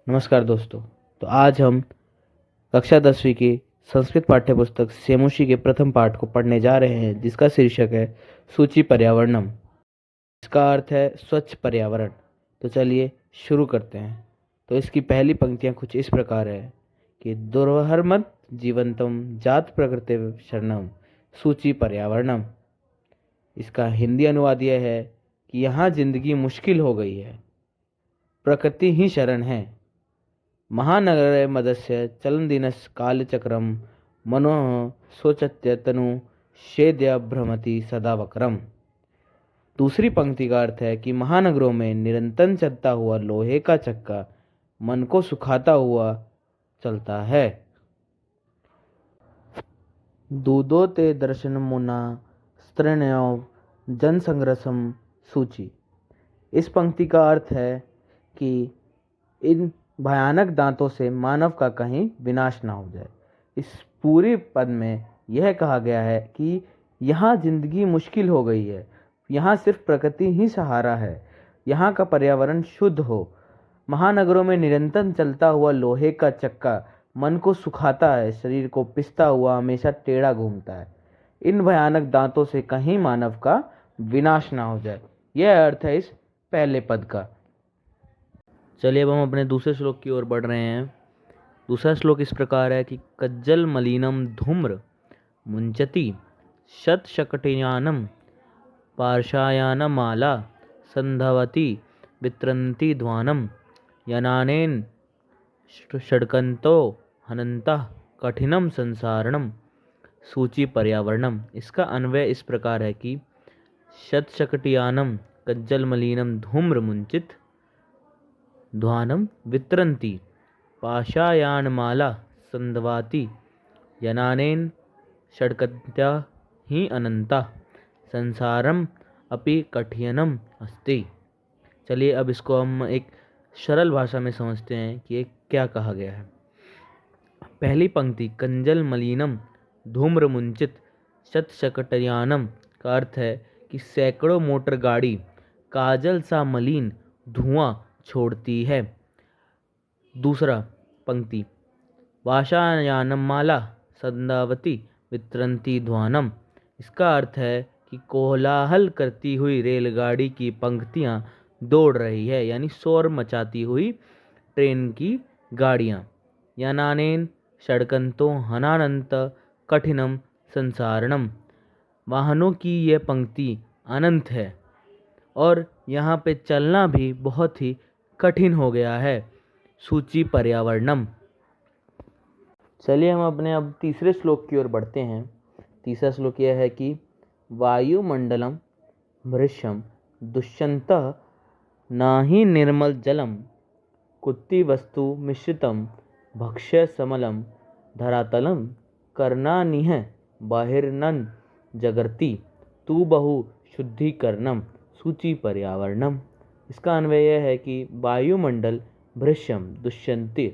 नमस्कार दोस्तों। तो आज हम कक्षा 10वीं की संस्कृत पाठ्यपुस्तक सेमुषी के प्रथम पाठ को पढ़ने जा रहे हैं, जिसका शीर्षक है सूची पर्यावरणम। इसका अर्थ है स्वच्छ पर्यावरण। तो चलिए शुरू करते हैं। तो इसकी पहली पंक्तियां कुछ इस प्रकार है कि दुर्हरमत जीवंतम जात प्रकृति शरणम सूची पर्यावरणम। इसका हिंदी अनुवाद यह है कि यहाँ जिंदगी मुश्किल हो गई है, प्रकृति ही शरण है। महानगरे मदस्य चलनदीनस् कालचक्रम मनोः सोचत्य तनु शेद्य भ्रमति सदा वक्रम। दूसरी पंक्ति का अर्थ है कि महानगरों में निरंतर चलता हुआ लोहे का चक्का मन को सुखाता हुआ चलता है। दूदो ते दर्शन मुना स्त्रणयो जन संग्रसम सूची। इस पंक्ति का अर्थ है कि इन भयानक दांतों से मानव का कहीं विनाश ना हो जाए। इस पूरी पद में यह कहा गया है कि यहाँ जिंदगी मुश्किल हो गई है, यहाँ सिर्फ प्रकृति ही सहारा है, यहाँ का पर्यावरण शुद्ध हो। महानगरों में निरंतर चलता हुआ लोहे का चक्का मन को सुखाता है, शरीर को पिसता हुआ हमेशा टेढ़ा घूमता है। इन भयानक दांतों से कहीं मानव का विनाश ना हो जाए, यह अर्थ है इस पहले पद का। चलिए अब हम अपने दूसरे श्लोक की ओर बढ़ रहे हैं। दूसरा श्लोक इस प्रकार है कि कज्जल मलिनम धूम्र मुंचति शतशकटयानम पार्शायानमाला संधवती वित्रन्ति ध्वानम यनानेन षड्कंतो हनन्तः कठिनम संसारणम सूची पर्यावरणम। इसका अन्वय इस प्रकार है कि शतशकटयानम कज्जल मलिनम धूम्र मुंचित ध्वानम वित्रन्ति पाशायानमाला संधवाति यनानेन षड्कंत्या ही अनंता संसारम अपि कठिनम अस्ति। चलिए अब इसको हम एक सरल भाषा में समझते हैं कि ये क्या कहा गया है। पहली पंक्ति कंजल मलिनम धूम्र मुंचित शतशकटयानम का अर्थ है कि सैकड़ों मोटर गाड़ी काजल सा मलिन धुआं छोड़ती है। दूसरा पंक्ति वाशायानमाला संदावती वित्रंती ध्वानम। इसका अर्थ है कि कोलाहल करती हुई रेलगाड़ी की पंक्तियां दौड़ रही है, यानी शोर मचाती हुई ट्रेन की गाड़ियां। यानानेन षड्कंतो हनानंत कठिनम संसारणम। वाहनों की यह पंक्ति अनंत है और यहाँ पे चलना भी बहुत ही कठिन हो गया है। सूची पर्यावरणम। चलिए हम अपने अब तीसरे श्लोक की ओर बढ़ते हैं। तीसरा श्लोक यह है कि वायुमंडलम भृशम दुष्यंतः नाहि निर्मल जलम कुत्ति वस्तु मिश्रितम भक्ष्य समलम धरातलम करनानिह बाहिर्नन जगर्ति तू बहु शुद्धिकरणम सूची पर्यावरणम। इसका अन्वय यह है कि वायुमंडल भृश्यम दुष्यंति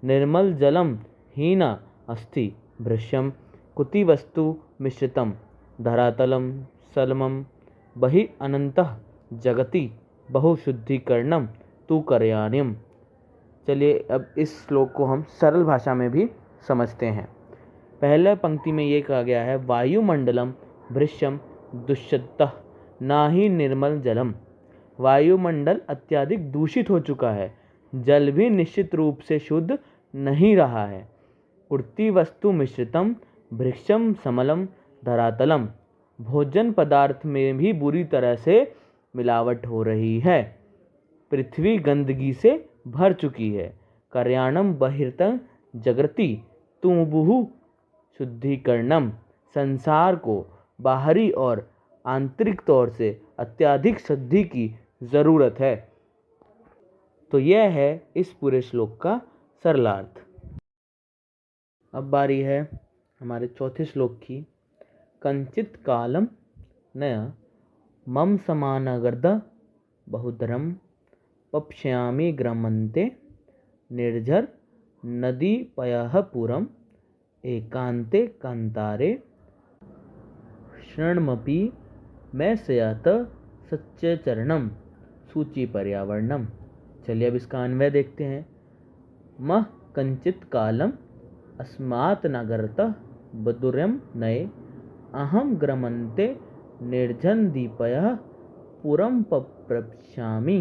निर्मल जलम हीना अस्ति भृश्यम कुतिवस्तु मिश्रितम धरातलम सलमम बहि अनंतः जगति बहुशुद्धिकरणम तु करयाण्यम। चलिए अब इस श्लोक को हम सरल भाषा में भी समझते हैं। पहले पंक्ति में ये कहा गया है वायुमंडलम भृश्यम दुष्यंतः नाहि निर्मल जलम। वायुमंडल अत्यधिक दूषित हो चुका है, जल भी निश्चित रूप से शुद्ध नहीं रहा है। कुर्ती वस्तु मिश्रितम भृक्षम समलम धरातलम। भोजन पदार्थ में भी बुरी तरह से मिलावट हो रही है। पृथ्वी गंदगी से भर चुकी है। करयाणम बहिर्त जगृति तुमुहु शुद्धिकरणम। संसार को बाहरी और आंतरिक तौर से अत्यधिक शुद्धि की ज़रूरत है। तो यह है इस पूरे श्लोक का सरलार्थ। अब बारी है हमारे चौथे श्लोक की। कंचित कालम नया मम समानगर्द बहुधरम पप्ष्यामि ग्रमन्ते निर्झर नदी पयः पुरम एकांते कांतारे शरणमपि मैं सयात सच्चे चरणम सूची पर्यावरणम। चलिए अब इसका अन्वय देखते हैं। मह कंचित कालम अस्मात् नगरतः बदुर्यम नये अहम ग्रमन्ते निर्जन दीपयः पुरम पप्रच्छामि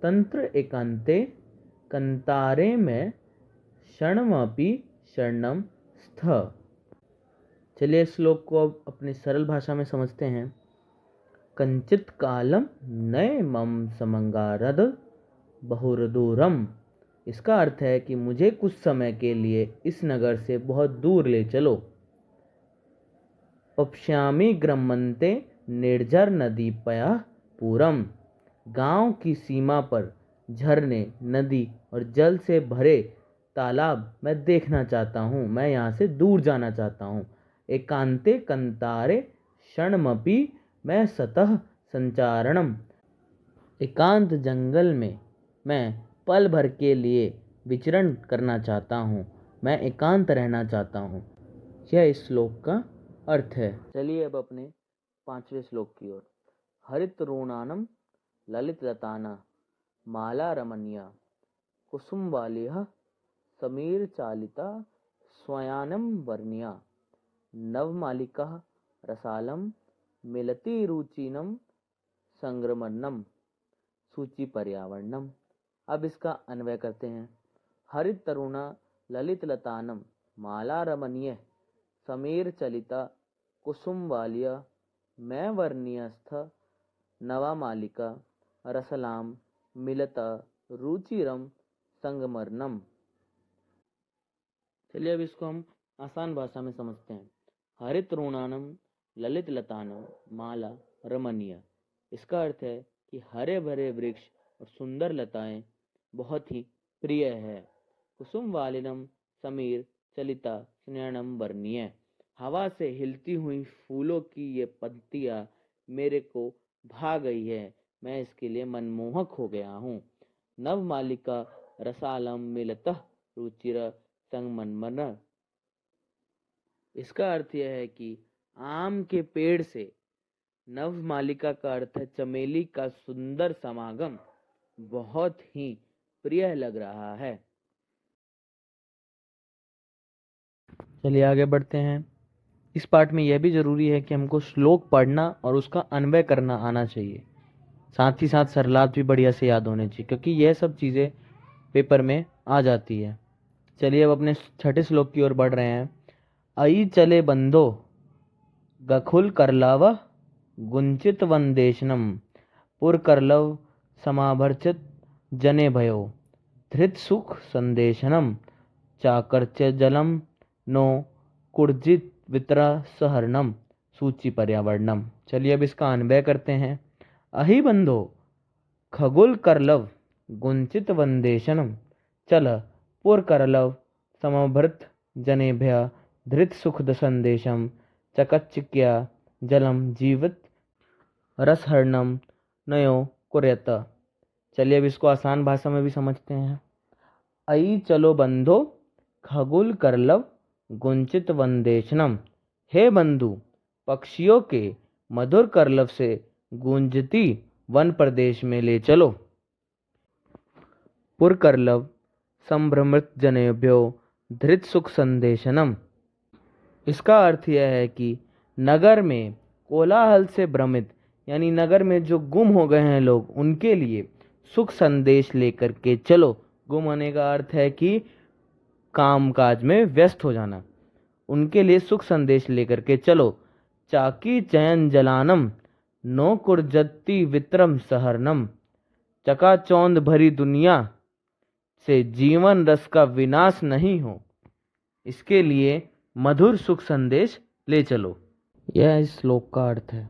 तंत्र एकांते कंतारे में क्षणमपि शरणम स्थ। चलिए इस श्लोक को अब अपनी सरल भाषा में समझते हैं। कंचित कालम नये मम समंगारद बहुरदूरम। इसका अर्थ है कि मुझे कुछ समय के लिए इस नगर से बहुत दूर ले चलो। पप्श्यामि ग्रमन्ते निर्जर नदी पया पूरम। गांव की सीमा पर झरने, नदी और जल से भरे तालाब मैं देखना चाहता हूँ। मैं यहाँ से दूर जाना चाहता हूँ। एकांते कंतारे क्षणमपि मैं सतह संचारणम। एकांत जंगल में मैं पल भर के लिए विचरण करना चाहता हूँ। मैं एकांत रहना चाहता हूँ। यह इस श्लोक का अर्थ है। चलिए अब अपने 5वें श्लोक की ओर। हरित ऋणानम ललित लताना माला रमणीया कुसुम वालिह समीर चालिता स्वयानम वर्णिया नवमालिका रसालम मिलति रुचिनम संग्रमणम सूचि पर्यावरणम। अब इसका अन्वय करते हैं। हरित तरुणा ललित लतानम माला रमणीय समीर चलिता कुसुम वालिया मैं वर्णीयस्थ नवा मालिका रसलाम मिलता रुचिरम संगमरनम। चलिए अब इसको हम आसान भाषा में समझते हैं। हरित ऋणानम ललित लतानम माला रमणीय। इसका अर्थ है कि हरे भरे वृक्ष और सुंदर लताएं बहुत ही प्रिय है। कुसुम वालिनम समीर चलिता स्नेहनम वर्णीय। हवा से हिलती हुई फूलों की ये पंक्तियां मेरे को भा गई है। मैं इसके लिए मनमोहक हो गया हूँ। नवमालिका रसालम मिलतः रुचिर संगमनमन। इसका अर्थ यह है कि आम के पेड़ से नवमालिका का अर्थ है चमेली का सुंदर समागम बहुत ही प्रिय लग रहा है। चलिए आगे बढ़ते हैं। इस पार्ट में यह भी जरूरी है कि हमको श्लोक पढ़ना और उसका अन्वय करना आना चाहिए। साथ ही साथ सरलार्थ भी बढ़िया से याद होने चाहिए, क्योंकि यह सब चीज़ें पेपर में आ जाती है। चलिए अब अपने 6ठे श्लोक की ओर बढ़ रहे हैं। अई चले बंदो गखुल करलव गुंचित वंदेशनम पुर करलव समाभर्चित जने भयो धृत सुख संदेशनम चाकर्च जलम नो कुर्जित वितरा सहरणम सूचि पर्यावरणम। चलिए अब इसका अन्वय करते हैं। अहि बंधो खगुल करलव गुंचित वंदेशनम चल पुर करलव समभृत जनेभ्य धृत सुखद संदेशम चकच्चिक्या जलम जीवित रसहरणम नयो कुर्यत। चलिए अब इसको आसान भाषा में भी समझते हैं। अई चलो बंधो खगुल करलव गुंचित वंदेशनम। हे बंधु, पक्षियों के मधुर करलव से गूंजती वन प्रदेश में ले चलो। पुर करलव संभ्रमित जनेभ्यो धृत सुख संदेशनम। इसका अर्थ यह है कि नगर में कोलाहल से भ्रमित यानी नगर में जो गुम हो गए हैं लोग, उनके लिए सुख संदेश लेकर के चलो। गुम होने का अर्थ है कि काम काज में व्यस्त हो जाना। उनके लिए सुख संदेश लेकर के चलो। चाकी चयन जलानम नो कुर्जती वित्रम सहरनम। चकाचौंध भरी दुनिया से जीवन रस का विनाश नहीं हो, इसके लिए मधुर सुख संदेश ले चलो। यह इस श्लोक का अर्थ है।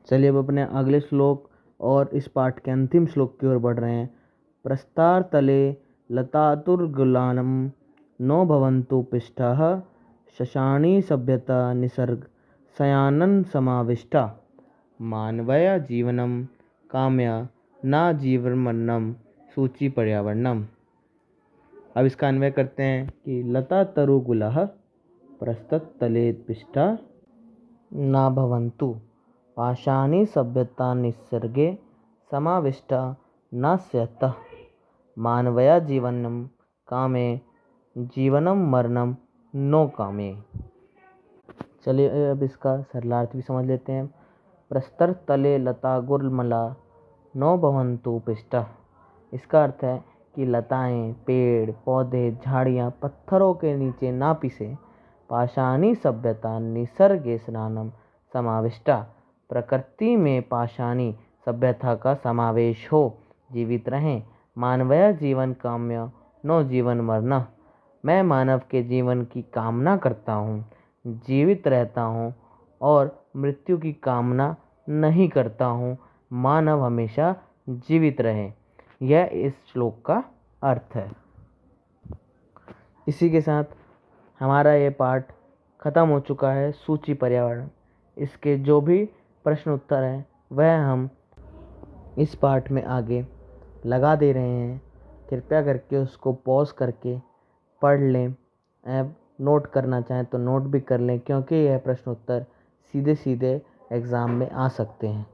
चलिए अब अपने अगले श्लोक और इस पाठ के अंतिम श्लोक की ओर बढ़ रहे हैं। प्रस्तार तले लतातुर्गुलानम नो भवन्तु पिष्टः शशानी सभ्यता निसर्ग शयानन समाविष्टा मानवया जीवनम काम्या ना जीवनमन्नम सूचि पर्यावरणम। अब इसका अन्वय करते हैं कि लता तरुगुलः प्रस्तत तले पिष्टा ना भवन्तु पाषाणी सभ्यता निसर्गे समाविष्टा न स्यतः मानवया जीवनम कामे जीवनम मरणम नो कामे। चलिए अब इसका सरलार्थ भी समझ लेते हैं। प्रस्तर तले लता गुलमला नो भवन्तु पिष्टः। इसका अर्थ है कि लताएं, पेड़ पौधे, झाड़ियाँ पत्थरों के नीचे ना पिसे। पाषाणी सभ्यता निसर्गे स्नानम समाविष्टा। प्रकृति में पाषाणी सभ्यता का समावेश हो, जीवित रहें। मानवया जीवन काम्य नो जीवन मरना। मैं मानव के जीवन की कामना करता हूँ, जीवित रहता हूँ और मृत्यु की कामना नहीं करता हूँ। मानव हमेशा जीवित रहे। यह इस श्लोक का अर्थ है। इसी के साथ हमारा ये पाठ खत्म हो चुका है, सूची पर्यावरण। इसके जो भी प्रश्न उत्तर हैं वह हम इस पाठ में आगे लगा दे रहे हैं। कृपया करके उसको पॉज करके पढ़ लें। अब नोट करना चाहें तो नोट भी कर लें, क्योंकि यह प्रश्न उत्तर सीधे सीधे एग्ज़ाम में आ सकते हैं।